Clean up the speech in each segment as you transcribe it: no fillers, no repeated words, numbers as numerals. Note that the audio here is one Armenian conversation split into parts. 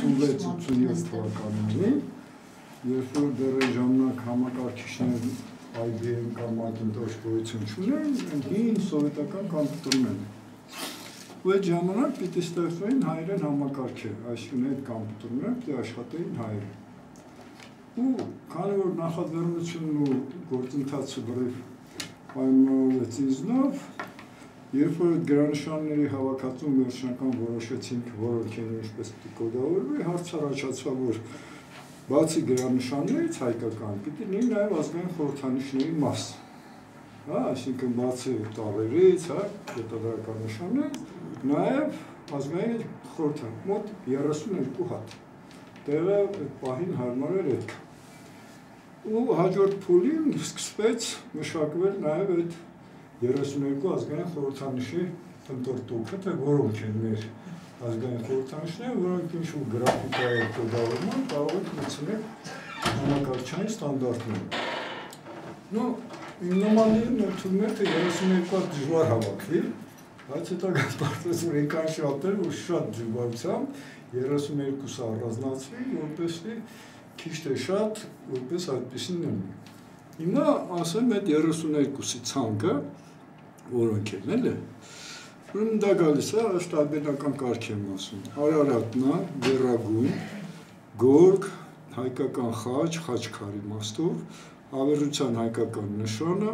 86-87 թվականին, երբ որ դեռ ժամանակ համակարգիչներ IBM կամ Macintosh գոյություն չունեն, հին սովետական կոմպյուտերներ։ Ու այդ ժամանակ պիտի ստեղծվեին հայերեն համակարգեր, այսինքն այդ կոմպյուտերները պիտի աշխատեին հայերեն։ Ու քանի որ նախաձեռնությունն ու գործընթացը բռիվ պայմանավորվեց ինձնով, երբ որ այդ գրանշանների հավաքածուն վերջնական որոշեցինք, որոնք են ինչպես պիտի կոդավորվի, հարց առաջացավ, որ բացի գրանշաններից հայկական, պիտի լինի նաև ազգային խորհրդանիշների մաս։ Այսինքն բացի տառերից, հետադարձական նշաններ, նաև ազգային խորհրդանիշ, մոտ 32 հատ։ Տեղը այդ պահին հարմար էր այդքան։ Ու հաջորդ փուլին սկսվեց մշակվել նաև այդ 32 ազգային խորհրդանիշի ընտրտուքը, թե որոնք են մեր ազգային խորհրդանիշները, որոնք ինչ-որ գրաֆիկայի կոդավորման կարող եք մտցնել համակարգչային ստանդարտները։ Նու իմ նմաններին թվում է, թե 32 հատ դժվար հավաքվի, բայց հետագա պարզվեց, որ այնքան շատ էր, որ շատ դժվարությամբ 32-ը առանձնացվի, որպեսզի քիչ թե շատ, որպես այդպեսին լինի։ Հիմա ասեմ այդ 32-ի ցանկը, որոնք են, էլի։ Ուրեմն դա գալիս է, ըստ ալբանական կարգի եմ ասում, Արարատնա, Գեռագույն, Գորգ, հայկական խաչ, խաչքարի իմաստով, հավերժության հայկական նշանը,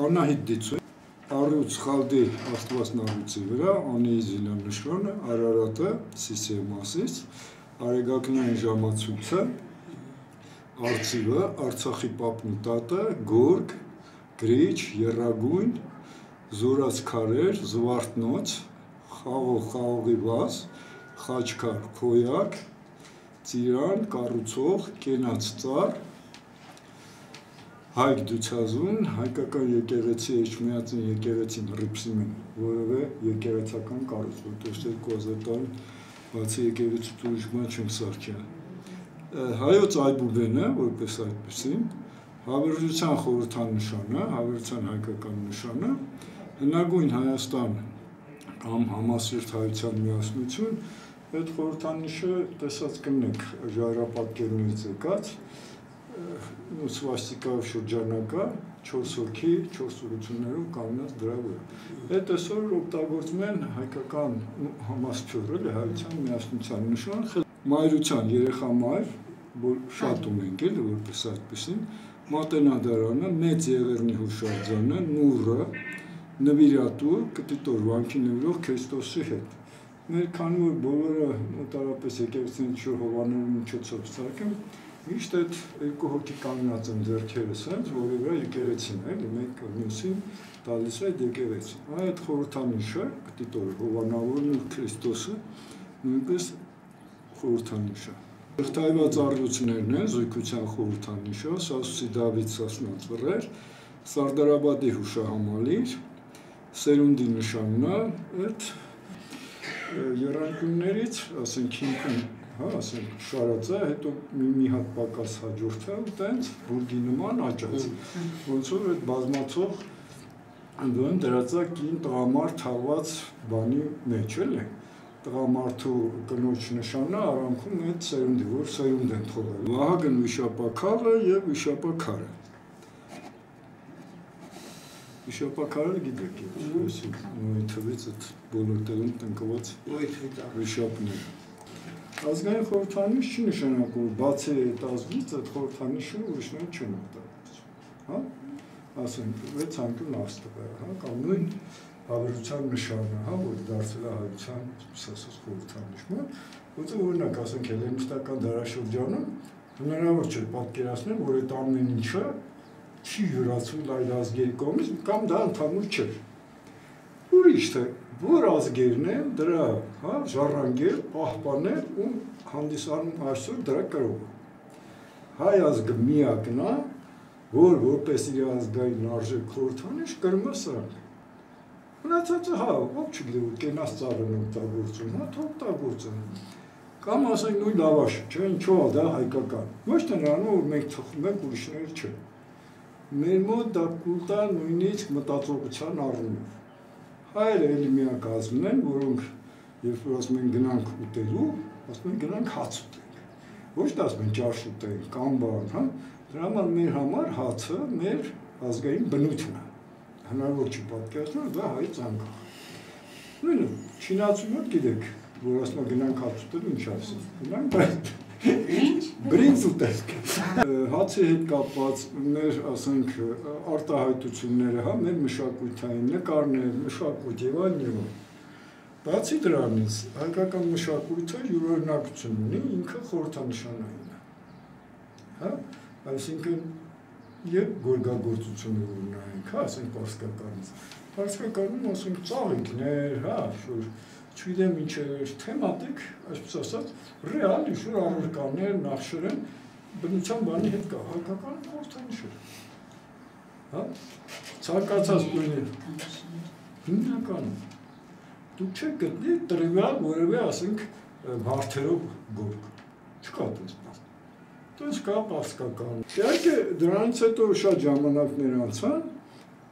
Անահիտ դիցույն, առյուծ խալդի աստվածնառույցի վրա, Անեի զինանշանը, Արարատը, Սիսիե մասից, արեգակնային ժամացույցը, Արծիվը, Արցախի պապն ու տատը, Գորգ, Գրիչ, Եռագույն, Զորաց քարեր, Զվարթնոց, Խաղող խաղողի վազ, Խաչքար, Քոյակ, Ծիրան, Կառուցող, Կենաց ծառ, Հայք դուցազուն, հայկական եկեղեցի Էջմիածին եկեղեցին ռիփսիմ են, որովե եկեղեցական կառույց, որտեղ 2000 տարի բացի եկեղեցուց ուրիշ բան չենք սարքել։ Հայոց այբուբենը, որպես այդպեսին, հավերժության խորհրդանշանը, հավերժության հայկական նշանը, հնագույն Հայաստան կամ համասիրտ հայության միասնություն, այդ խորհրդանիշը տեսած կնենք ժայռապատկերներից եկած, սվաստիկայով շրջանակա 4 հոգի 4 ուղղություններով կանգնած դրա վրա։ Այդ այսօր օգտագործում են հայկական համասփյուռը, հայության միասնության նշան, մայրության երեխա մայր, որ շատ ունենք էլի որպես այդպեսին, Մատենադարանը, Մեծ Եղեռնի հուշարձանը, Նուրը, Նվիրատու, կտիտոր վանքի նվիրող Քրիստոսի հետ։ Մեր քանի որ բոլորը մոտարապես եկեղեցին ինչ-որ հովանների միջոցով սարքեմ, միշտ այդ երկու հոգի կանգնած են ձեռքերս հենց, որի վրա եկեղեցին է, մեկ մյուսին տալիս է այդ եկեղեցին։ Այդ խորհրդանիշը, կտիտոր հովանավորն ու Քրիստոսը, նույնպես խորհրդանիշ է։ Հաղթայված առյուծներն են, զույգության խորհրդանիշը, Սասուսի Դավիթ Սասնածվռեր, Սարդարաբադի հուշահամալիր, Սերունդի նշանն է, այդ եռանկյուններից, ասենք հիմքն, ասենք շարած է, հետո մի հատ պակաս հաջորդ է, ու տենց բուրգի նման աճած, ոնց որ այդ բազմացող դրած է կին տղամարդ թաղված բանի մեջ էլ է, տղամարդու կնոջ նշանը արանքում այդ սերունդի, որ սերունդ են թողել, Վահագն վիշապաքաղը և վիշապաքարը։ Վիշապաքարը գիտեք, նույն թվից այդ բոլոր տեղում տնկված վիշապներ։ Ազգային խորհրդանիշ չի նշանակում, բացի այդ ազգից այդ խորհրդանիշը ուրիշներ չեն օգտագործում։ Ասենք 6 անկյուն աստղը, կամ նույն հավերժության նշանը, որ դարձել է հայության ասած խորհրդանիշը, որը օրինակ ասենք հելենիստական դարաշրջանում հնարավոր չէ պատկերացնել, որ այդ ամեն ինչը չի յուրացվել այլ ազգերի կողմից, կամ դա ընդհանուր չէ։ Ուրիշ թե որ ազգերն են դրա ժառանգել, պահպանել ու հանդիսանում այսօր դրա կրողը։ Հայ ազգը միակն է, որ որպես իր ազգային արժեք խորհրդանիշ կրում է սրանք։ Մնացածը ով չգիտի, որ կենաց ծառն օգտագործում, օգտագործում։ Կամ ասենք նույն լավաշը, չէ, ինչու է դա հայկական։ Ոչ թե նրանով, որ մենք թխում ենք ուրիշներ չէ։ Մեր մոտ դա կուլտա նույնիսկ մտածողության առումով։ Հայերը էլի միակ ազգն են, որոնք երբ որ ասում են գնանք ուտելու, ասում են գնանք հաց ուտենք։ Ոչ թե ասում են ճաշ ուտենք կամ բան, հա։ Դրա համար մեր համար հացը մեր ազգային բնույթն է։ Հնարավոր չի պատկերացնել, դա հայ ցանկը։ Նույնը չինացու մոտ գիտեք, որ ասում են գնանք հաց ուտել, ինչ ասում։ Գնանք բրինձ ուտենք։ Հացի հետ կապված մեր, ասենք, արտահայտությունները, հա, մեր մշակութային նկարներ, մշակույթ եւ այլն։ Բացի դրանից, հայկական մշակույթը յուրօրինակություն ունի, ինքը խորհրդանշանային է։ Հա, այսինքն եւ գորգագործությունը ունենք, հա, ասենք պարսկականից։ Պարսկականում ասենք ծաղիկներ, հա, շուտ չգիտեմ ինչ է թեմատիկ, այսպես ասած, ռեալ ինչ-որ առարկաներ, նախշեր են բնության բանի հետ կա, հայկական խորհրդանիշեր։ Հա? Ցանկացած բանի հիմնականում դուք չեք գտնի տրիվիալ որևէ, ասենք, հարթերով գորգ։ Չկա այդպես բան։ Այդպես կա պարսկական։ Իհարկե դրանից հետո շատ ժամանակներ անցան,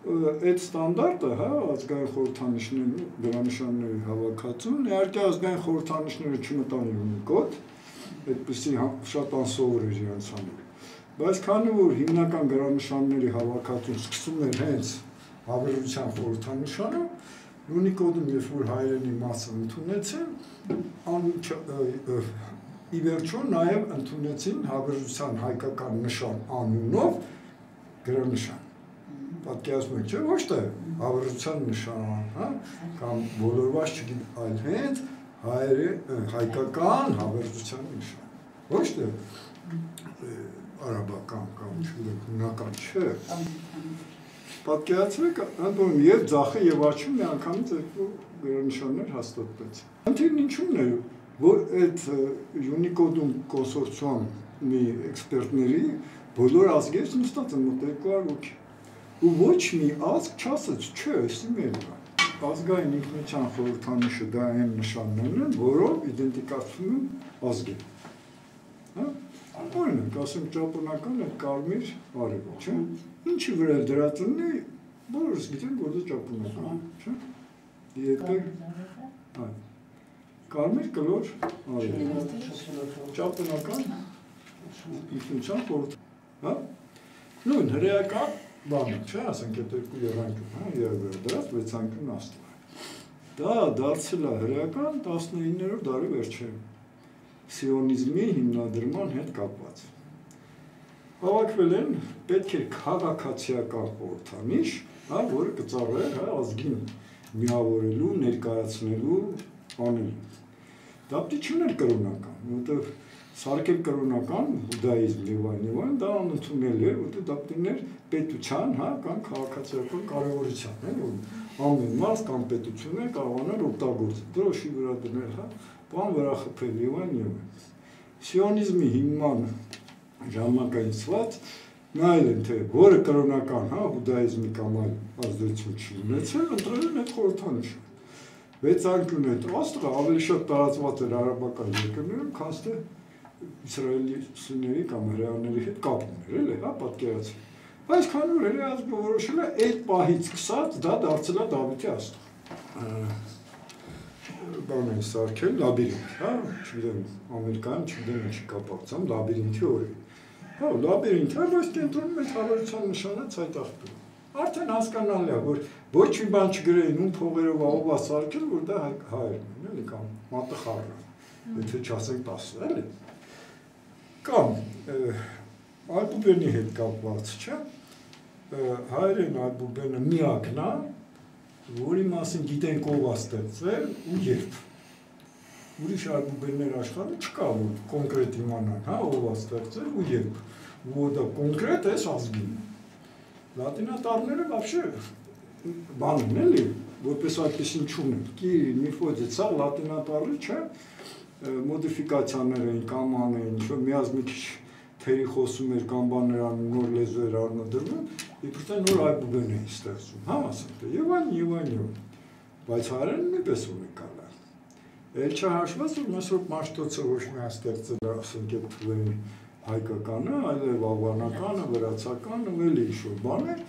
այդ ստանդարտը, հա, ազգային խորհրդանիշներն ու դրանշանների հավաքածուն, իհարկե ազգային խորհրդանիշները չմտան Unicode, այդպիսի շատ անսովոր էր իրենց անել։ Բայց քանի որ հիմնական դրանշանների հավաքածուն սկսում էր հենց հավերժության խորհրդանշանը, Unicode-ում երբ որ հայերենի մասը ընդունեցին, ի վերջո նաև ընդունեցին հավերժության հայկական նշան անունով գրանշան։ Պատկերացնում եք, չէ՞, ոչ թե հավերժության նշան, հա, կամ բոլորված չգիտեմ, այլ հենց հայկական հավերժության նշան։ Ոչ թե արաբական կամ չգիտեմ, հունական, չէ։ Պատկերացրեք, ընդունում եւ ձախը եւ աչքը միանգամից երկու գրանշաններ հաստատվեց։ Խնդիրն ինչու՞մն է, որ այդ Unicode-ում կոնսորցիումի էքսպերտների բոլոր ազգերից նստած են մոտ 200 հոգի։ Ու ոչ մի ազգ չասեց, չէ, էսի մեր է։ Ազգային ինքնության խորհրդանիշը դա այն նշաններն են, որով իդենտիֆիկացվում են ազգերը։ Հա? Օրինակ, ասեմ ճապոնական այդ կարմիր արևը, չէ՞։ Ինչի վրա դրած ունի, բոլորս գիտեն, որ դա ճապոնական է, չէ՞։ Եկեք, այ, կարմիր կլոր արևը, ճապոնական ինքնության խորհրդանիշ, հա։ Նույն հրեական բանը, չէ, ասենք այդ երկու եղանջում, հա, երևի դրած 6 անկյուն աստղ։ Դա դարձել է հրեական 19-րդ դարի վերջերում սիոնիզմի հիմնադրման հետ կապված։ Հավաքվել են պետք է քաղաքացիական խորհրդանիշ, հա, որը կծառայեր, հա, ազգին միավորելու, ներկայացնելու անելին։ Դա պետք չէ կրոնական, որովհետև սարքել կրոնական հուդայիզմ եւ այլն, դա անընդունել էր, որտեղ դա պետք էր պետության, հա, կամ քաղաքացիական կարևորության, հա, որ ամեն մաս կամ պետությունը կարողանար օգտագործել, դրոշի վրա դնել, հա, բան վրա խփել եւ այլն։ Սիոնիզմի հիմնման ժամանակայինցված նայել են, թե որը կրոնական, հա, հուդայիզմի կամ այլ ազդեցություն չի ունեցել, ընտրել են այդ խորհրդանիշը։ 6 անկյուն այդ աստղը ավելի շատ տարածված էր արաբական երկրներում, քան թե իսրայելցիների կամ հրեաների հետ կապ ուներ, էլի, հա, պատկերացրեք։ Բայց քանի որ հրեազգը որոշել է այդ պահից սկսած դա դարձել է Դավիթի աստղ։ Բան են սարքել լաբիրինթ, հա, չգիտեմ, Ամերիկայում չգիտեմ ինչի կապակցում, լաբիրինթի օրի։ Հա, լաբիրինթը, բայց կենտրոնում այդ հավերժության նշանը ցայտ աղբյուրը։ Արդեն հասկանալի է, որ ոչ մի բան չգրեին ում փողերով ով է սարքել, որ դա հայերն են, էլի, կամ մատխառը, եթե չասենք 10, էլի։ Կամ Այբուբենի հետ կապված, չէ, հայերեն Այբուբենը միակն է, որի մասին գիտենք ով է ստեղծել ու երբ։ Ուրիշ Այբուբեններ աշխարհում չկա, որ կոնկրետ իմանան, հա, ով է ստեղծել ու երբ, որ դա կոնկրետ է ազգին։ Լատինատառները вообще բան են, էլի, որպես այդպեսին չունեն։ Կիրիլ, Մեֆոդիե, սա լատինատառի, չէ, մոդիֆիկացիաներ էին, կամ անեն, ինչ-որ միազմի քիչ թերի խոսում էր կամ բաներ անում, նոր լեզու էր առնադրվում, իբրև թե նոր Այբուբեն էին ստեղծում, հա, ասենք, եւ այլն։ Բայց հայերեն նույնպես ունիկալ է։ Էլ չհաշված, որ Մեսրոպ Մաշտոցը ոչ միայն ստեղծել է, ասենք, այդ թվերի հայկականը, այլև ավանականը, վրացականը, էլի ինչ-որ բաներ,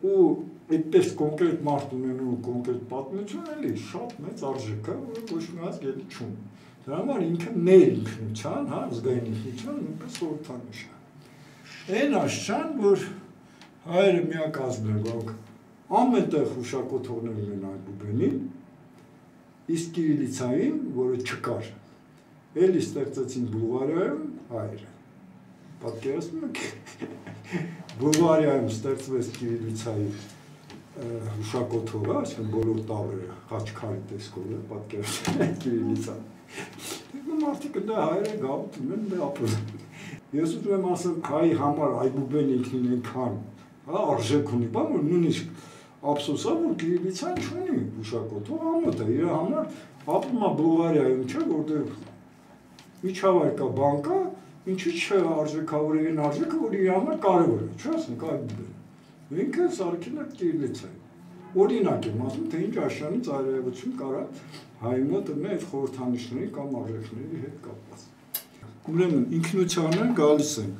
ու այդպես կոնկրետ մարդ ունենու կոնկրետ պատմություն, էլի շատ մեծ արժեք է, որը ոչ մի ազգ էլի չունի։ Դրա համար ինքը մեր ինքնության, հա, զգային ինքնության նույնպես խորհրդանիշ է։ Այն աշճան, որ հայերը միակազմ են, որոնք ամենտեղ հուշակոթողներ ունեն այբուբենին, իսկ կիրիլիցային, որը չկար, էլի ստեղծեցին Բուլղարիայում հայերը։ Պատկերացնում եք, Բուլղարիայում ստեղծվեց կիրիլիցայի հուշակոթողը, այսինքն բոլոր տառերը խաչքարի տեսքով է, պատկերացնում եք կիրիլիցան։ Մարդիկ դա հայերը գաղութում են, դա ապրում։ Ես ուզում եմ ասեմ, հայի համար այբուբեն ինքնին այնքան արժեք ունի, բան որ նույնիսկ ափսոս է, որ կիրիլիցան չունի հուշակոթող, ամոթ է, իր համար ապրում է Բուլղարիայում, չէ, որտեղ միջավայր կա, բան կա, ինչի՞ չէ արժեքավոր են արժեքը, որ իր համար կարևոր է, չէ՞ ասենք այբուբեն։ Ինքը սարքել է կիրիլիցային։ Օրինակ եմ ասում, թե ինչ աշճանի ծայրահեղություն կարա հայի մոտ ունի այդ խորհրդանիշների կամ արժեքների հետ կապված։ Ուրեմն ինքնությանը գալիս են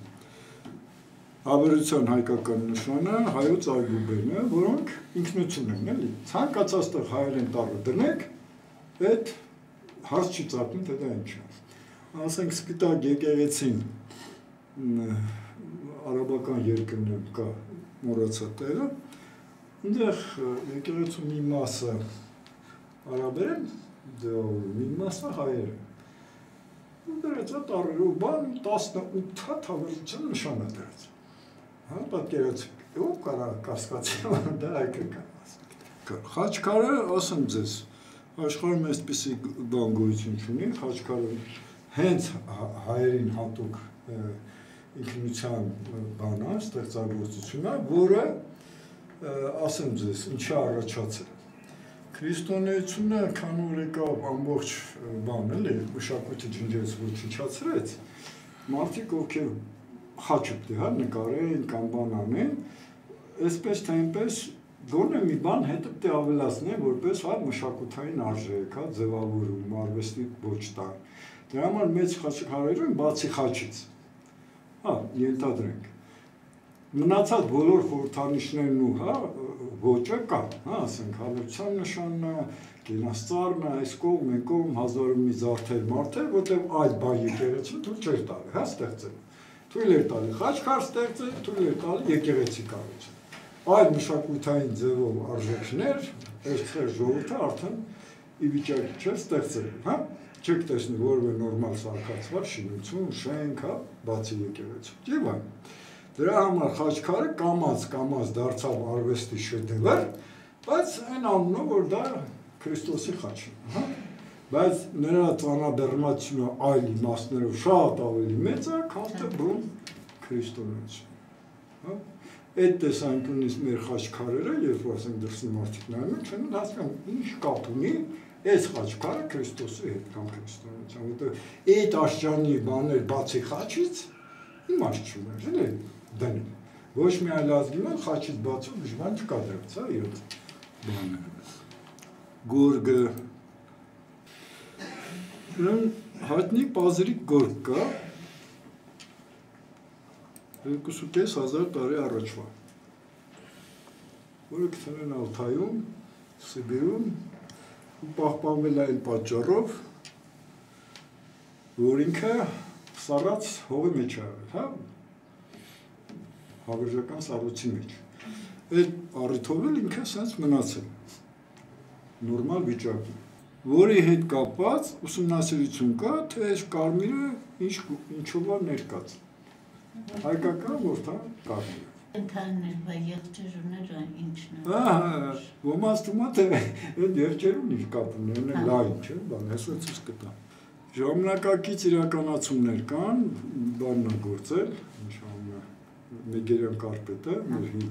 հավերության հայկական նշանը, հայոց այբուբենը, որոնք ինքնություն են, էլի։ Ցանկացած տեղ հայերեն տառը դնեք, այդ հարց չի ծագում, թե դա ինչ է։ Ասենք սպիտակ եկեղեցին արաբական երկրներում կա մոռացա տեղը, այնտեղ եկեղեցու մի մասը արաբեր են, մի մասը հայեր են։ Դրեց է տառերով բան 18 հատ հավերության նշան է դրեց։ Հա, պատկերացրեք, ով կարա կասկածի, դա այգը կան ասենք։ Խաչքարը, ասեմ ձեզ, աշխարհում այսպիսի բան գոյություն չունի, խաչքարը հենց հայերին հատուկ ինքնության բան է, ստեղծագործություն է, որը, ասեմ ձեզ, ինչի առաջացել։ Քրիստոնեությունը քանի որ եկավ ամբողջ բան էլի մշակույթը ջնջեց ոչնչացրեց, մարդիկ ովքեր խաչ ուտի, հա, նկարեն կամ բան անեն, այսպես թե այնպես գոնե մի բան հետը պետք է ավելացնեն, որպես հա մշակութային արժեք, հա, ձևավորում, արվեստի ոչ տան։ Դրա համար մեծ խաչքարերը բացի խաչից, հա, ենթադրենք։ Մնացած բոլոր խորհրդանիշներն ու հա ոճը կա, հա, ասենք հավերության նշանն է, կենասծառն է, այս կողմ, այն կողմ, հազարում մի զարդեր մարդեր, որտեղ այդ բան եկեղեցին թույլ չէր տալի, հա, ստեղծել։ Թույլ էր տալի խաչքար ստեղծել, թույլ էր տալի եկեղեցի կառուցել։ Այդ մշակութային ձևով արժեքներ, այստեղ ժողովուրդը արդեն ի վիճակի չէ ստեղծել, հա։ Չեք տեսնի որևէ նորմալ սարքացված շինություն, շենք, հա, բացի եկեղեցու։ Եվ այն։ Դրա համար խաչքարը կամաց դարձավ արվեստի շեդևր, բայց այն անունով, որ դա Քրիստոսի խաչն է, հա։ Բայց նրա ծանրաբեռնվածությունը այլ իմաստներով շատ ավելի մեծ է, քան թե բուն քրիստոնեություն, հա։ Այդ տեսանկյունից մեր խաչքարերը, երբ ասենք դրսի մարդիկ նայում են, չեն հասկանում ինչ կապ ունի այս խաչքարը Քրիստոսի հետ կամ քրիստոնեության, որտեղ այդ աշճանի բաներ բացի խաչից իմաստ չուներ, էլի դնում։ Ոչ մի այլ ազգին խաչից բացի ուրիշ բան չկա դրանց, հա, իրոք բաները։ Գորգը հայտնի պազրիկ գորգ կա 2,500 տարի առաջվա, որը գտել են Ալթայում, Սիբիրում ու պահպանվել այն պատճառով, որ ինքը սառած հողի մեջ է եղել, հա, հավերժական սառույցի մեջ։ Այդ առիթով էլ ինքը սենց մնացել, նորմալ վիճակում, որի հետ կապված ուսումնասիրություն կա, թե այս կարմիրը ինչով է ներկած։ Հայկական որդան կարմիրը։ Ընդհանրը եղջերուները ինչն է։ Ոմանց թվում է, թե այդ եղջերուն իր կապ ունեն, լայն չէ, բան, հեսա ցույց կտա։ Ժամանակակից իրականացումներ կան, բանն է գործել, ինչ անունը, Մեգերյան կարպետը, մեր հին։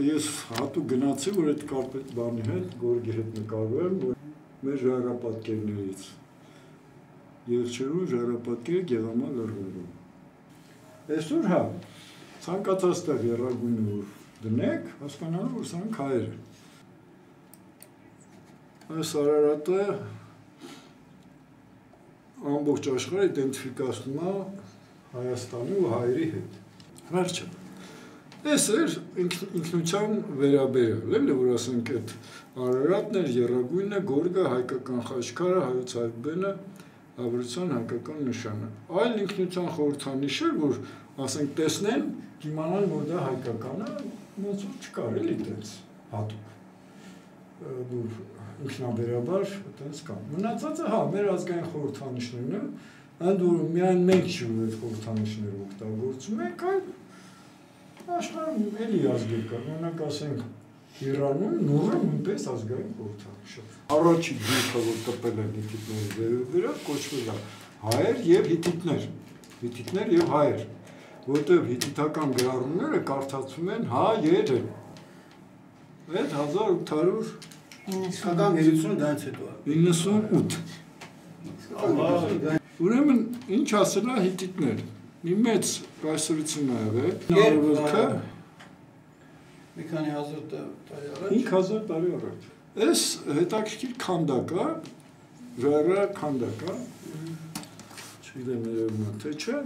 Ես հատուկ գնացի, որ այդ կարպետ բանի հետ, գորգի հետ նկարվեմ, որ մեր ժայռապատկերներից եղջերուն ժայռապատկերը Գեղամա լեռներում։ Այսօր հա, ցանկացած տեղ եռագույնը որ դնեք, հասկանալու որ սրանք հայեր են։ Այս Արարատը ամբողջ աշխարհը իդենտիֆիկացնում է Հայաստանի ու հայերի հետ։ Վերջը։ Այս էր ինքնության վերաբերյալ, էլի, որ ասենք այդ Արարատն էր, Եռագույնը, Գորգը, հայկական խաչքարը, հայոց հայբենը, Հավրության հայկական նշանը։ Այլ ինքնության խորհրդանիշ էր, որ ասենք տեսնեն, կիմանան, որ դա հայկական է, ոնց որ չկար, էլի այդպես հատուկ։ Որ ինքնաբերաբար այդպես կա։ Մնացածը հա, մեր ազգային խորհրդանիշներն են, ընդ որում միայն մենք չի որ այդ խորհրդանիշները օգտագործում ենք, այլ աշխարհում էլի ազգեր կա, օրինակ ասենք Իրանում նորը նույնպես ազգային խորհրդանիշ է։ Առաջին դեպքը որ տպել են հիթիթների վերևերը, կոչվել է հայեր եւ հիթիթներ, հիթիթներ եւ հայեր, որտեղ հիթիթական գրառումները կարդացում են հայեր։ Այդ 1890 դրանից հետո 98։ Ուրեմն ինչ ասել է հիթիթներ։ Մի մեծ կայսրություն է եղել։ Մի քանի հազար տարի առաջ 5000 տարի առաջ։ Այս հետաքրքիր քանդակ է, ժայռա քանդակ է, չգիտեմ երևում է թե չէ,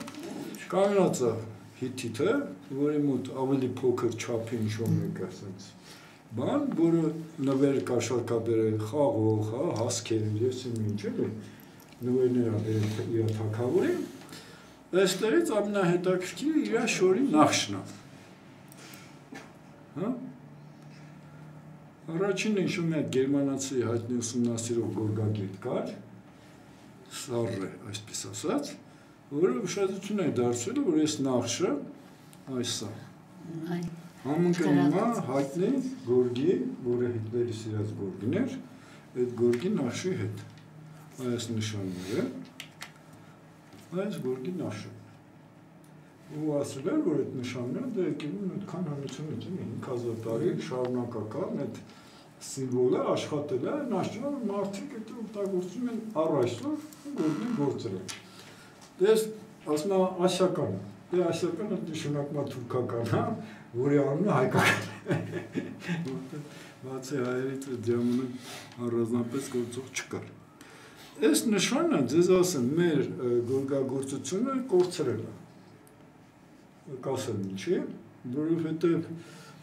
կանգնած է հիթիթը, որի մոտ ավելի փոքր չափի ինչ-որ մեկ ասենց բան, որը նվեր կա շարքաբերել խաղող, հասքեր, ես ինչ էլ նվերներ աբերել իր թագավորին, այստեղից ամենահետաքրքիրը իր շորի նախշն է։ Առաջին ինչ-որ մի գերմանացի հայտնի ուսումնասիրող գորգագետ կար, Սարրե, այսպես ասած, որը ուշադրություն է դարձրել, որ այս նախշը այս է։ Համընկնում է հայտնի գորգի, որը Հիտլերի սիրած գորգին էր, այդ գորգի նախշի հետ։ Այս նշանները, այս գորգի նախշը։ Ու ասել էր, որ այդ նշանները դա եկել են այդքան հանությունից են 5000 տարի շարունակական այդ սիմվոլը աշխատել է, նշան որ մարդիկ այդ օգտագործում են առ այսօր գորգին գործել են։ Դες ասում է ասիական, դե ասիականը նշանակում է թուրքական, հա, որի անունը հայկական։ Բացի հայերից այդ ժամանակ առանձնապես գործող չկար։ Այս նշանը ձեզ ասեմ, մեր գորգագործությունը կորցրել է։ Կասեմ ինչի, որովհետև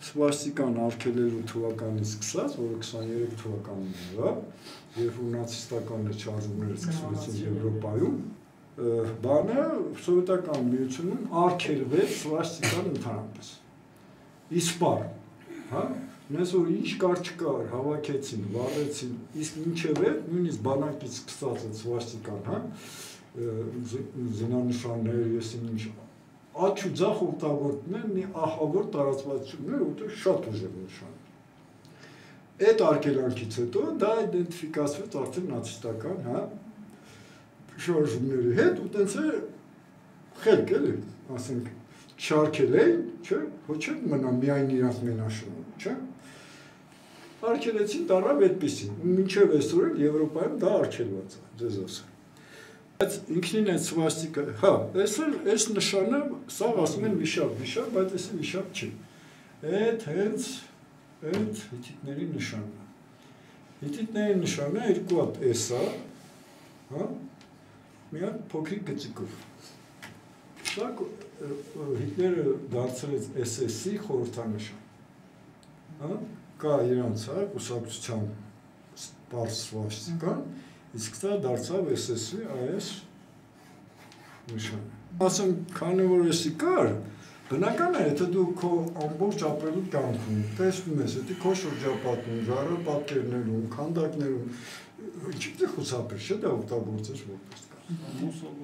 սվաստիկան արգելելու թվականից սկսած, որը 23 թվականին era, երբ որ նացիստական չարժումները սկսվեցին Եվրոպայում, բանը սովետական միությունում արգելվեց սվաստիկան ընդհանրապես։ Իսպար, հա, նես որ ինչ կար չկար, հավաքեցին, վառեցին, իսկ ինչև է, նույնիսկ բանակից սկսած այդ սվաստիկան, հա, զինանշաններ, ես ինչ աչ ու ձախ օգտագործում են մի ահավոր տարածվածություններ, որտեղ շատ ուժեղ նշան։ Այդ արգելանքից հետո դա իդենտիֆիկացվեց արդեն նացիստական, հա, շարժումների հետ, ու տենց է խելք էլի, ասենք, չարգել էին, չէ, ոչ է մնա միայն իրանց մենաշնորհ, չէ։ Արգելեցին դառավ այդպեսին, ու մինչև այսօր Եվրոպայում դա արգելված է, ձեզ ասեմ։ Բայց ինքնին այդ սվաստիկը, հա, այս նշանը, սա ասում են վիշապ, բայց այս վիշապ չի։ Այդ հենց հիթիթների նշանն է։ Հիթիթների նշանը երկու հատ S է, հա, մի հատ փոքրիկ գծիկով։ Սա Հիտլերը դարձրեց SS-ի խորհրդանշան։ Հա, կա իրանց հա, կուսակցության պարզ սվաստիկան, իսկ դա դարձավ SS-ի այս նշանը։ Ասեմ, քանի որ էսի կար, բնական է, եթե դու քո ամբողջ ապրելու կյանքում տեսնում ես, եթե քո շրջապատում, ժառապատկերներում, քանդակներում, ինչի՞ խուսափել, չէ՞ դա օգտագործես որպես կար։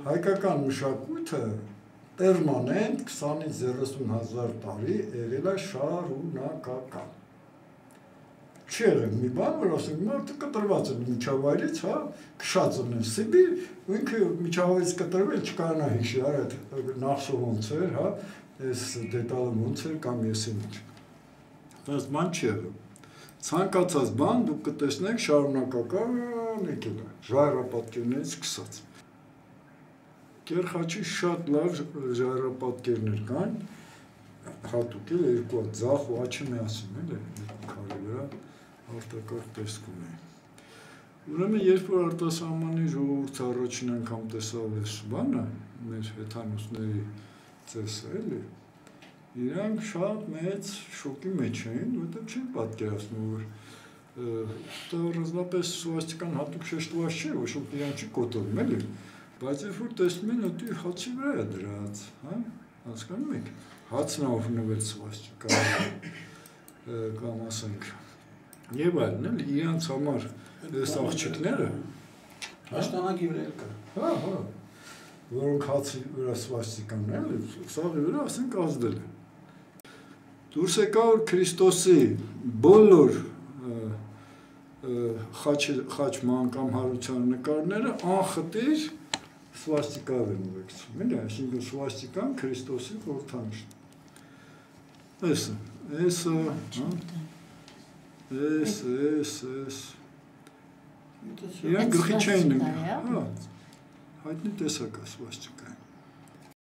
Հայկական մշակույթը պերմանենտ 20-ից 30 հազար տարի եղել է շարունակական։ Չի եղել մի բան, որ ասենք մարդը կտրված է միջավայրից, հա, քշած ունեն Սիբիր, ու ինքը միջավայրից կտրվել չկարանա հիշի, արա նախշը ոնց էր, հա, այս դետալը ոնց էր կամ ես ինչ։ Այս բան չի եղել։ Ցանկացած բան դուք կտեսնեք շարունակական եկել է, ժայռապատկերներից սկսած։ Կերխաչի շատ լավ ժայռապատկերներ կան, հատուկ էլ երկու հատ ձախ ու աչի միասին էլ է, քարի վրա արտակարգ տեսքում է։ Ուրեմն երբ որ արտասահմանի ժողովուրդը առաջին անգամ տեսավ այս բանը, մեր հեթանոսների ծեսը էլի, իրանք շատ մեծ շոկի մեջ էին, որտեղ չեն պատկերացնում, որ դա ռազմապես սվաստիկան հատուկ շեշտված չէ, որ շուտ իրան չի կոտորում, էլի, բայց երբ որ տեսնում են, ότι հացի վրա է դրած, հա, հասկանում եք, հացն ավնվել սվաստիկա, կամ ասենք, եւ այլն, էլի, իրանց համար այս աղջիկները, Աշտանակի վրա կա։ հա, որոնք հացի վրա սվաստիկան են, սաղի վրա ասենք ազդել է։ Դուրս եկա, որ Քրիստոսի բոլոր խաչման կամ հարության նկարները անխտիր սվաստիկայով են ուղեկցում, էլի, այսինքն սվաստիկան Քրիստոսի խորհրդանիշն է։ Էս, իրանք գլխի չէին նկարում, հայտնի տեսակ է սվաստիկային։